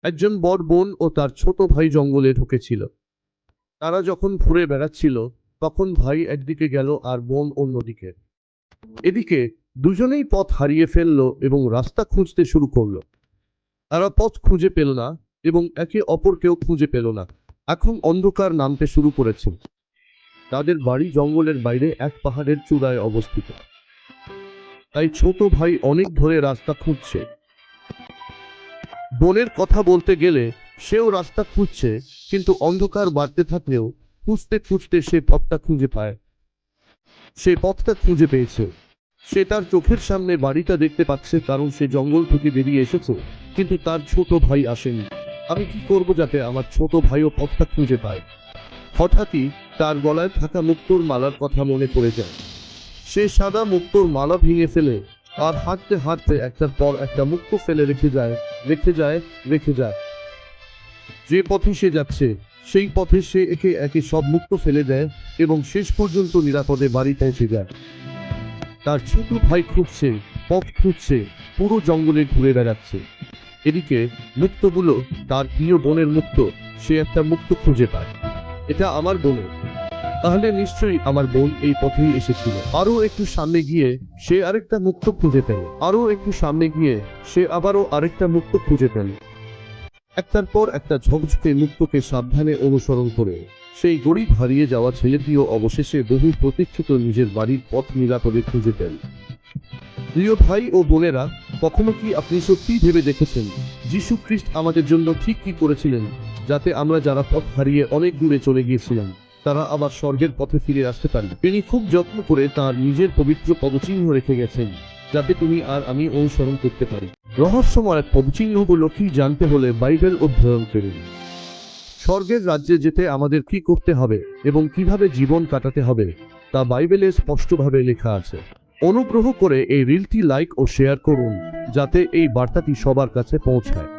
একজন বড় বোন ও তার ছোট ভাই জঙ্গলে ঢুকেছিল। তারা যখন ঘুরে বেড়াচ্ছিল, তখন ভাই একদিকে গেল আর বোন অন্যদিকে। এদিকে দুজনেই পথ হারিয়ে ফেললো এবং রাস্তা খুঁজতে শুরু করলো। তারা পথ খুঁজে পেল না এবং একে অপরকেও খুঁজে পেল না। এখন অন্ধকার নামতে শুরু করেছে। তাদের বাড়ি জঙ্গলের বাইরে এক পাহাড়ের চূড়ায় অবস্থিত। তাই ছোট ভাই অনেক ধরে রাস্তা খুঁজছে। বোনের কথা বলতে গেলে সেও রাস্তা খুঁজছে, কিন্তু অন্ধকার বাড়তে থাকলেও খুঁজতে খুঁজতে সে পথটা খুঁজে পায়। সে পথটা খুঁজে পেয়েছে। সে তার চোখের সামনে বাড়িটা দেখতে পাচ্ছে, কারণ সে জঙ্গল থেকে বেরিয়ে এসেছে, কিন্তু তার ছোট ভাই আসেনি। আমি কি করব যাতে আমার ছোট ভাইও পথটা খুঁজে পায়? হঠাৎই তার গলায় থাকা মুক্তোর মালার কথা মনে পড়ে যায়। সে সাদা মুক্তোর মালা ভেঙে ফেলে আর হাঁটতে হাঁটতে একটার পর একটা মুক্তো ফেলে রেখে যায়, রেখে যায়, রেখে যায়। যে পথে সে যাচ্ছে সেই পথে সে একে একে সব মুক্তো ফেলে দেয় এবং শেষ পর্যন্ত নিরাপদে বাড়ি পৌঁছে যায়। তার ছোট ভাই খুঁজছে, পথ খুঁজছে, পুরো জঙ্গলে ঘুরে বেড়াচ্ছে। এদিকে মুক্তগুলো, তার প্রিয় বোনের মুক্ত, সে একটা মুক্ত খুঁজে পায়। এটা আমার বোন, তাহলে নিশ্চয়ই আমার বোন এই পথেই এসেছিল। আরো একটু সামনে গিয়ে সে আরেকটা মুক্ত খুঁজে পেল। আরো একটু সামনে গিয়ে সে আবারও আরেকটা মুক্ত খুঁজে পেল। একটার পর একটা ঝকঝকে মুক্তকে সাবধানে অনুসরণ করে সেই গরিব হারিয়ে যাওয়া ছেলেটিও অবশেষে বহু প্রতীক্ষিত নিজের বাড়ির পথ নিরাপদে খুঁজে পেল। প্রিয় ভাই ও বোনেরা, কখনো কি আপনি সত্যিই ভেবে দেখেছেন যীশু খ্রিস্ট আমাদের জন্য ঠিক কি করেছিলেন, যাতে আমরা যারা পথ হারিয়ে অনেক দূরে চলে গিয়েছিলাম তারা আবার স্বর্গের পথে ফিরে আসতে পারি? তিনি খুব যত্ন করে তার নিজের পবিত্র পদচিহ্ন রেখে গেছেন, যাতে তুমি আর আমি অনুসরণ করতে পারি। রহস্যময় পদচিহ্নগুলো কি জানতে হলে বাইবেল অধ্যয়ন করুন। স্বর্গের রাজ্যে যেতে আমাদের কি করতে হবে এবং কিভাবে জীবন কাটাতে হবে তা বাইবেলে স্পষ্টভাবে লেখা আছে। অনুগ্রহ করে এই রিলটি লাইক ও শেয়ার করুন, যাতে এই বার্তাটি সবার কাছে পৌঁছায়।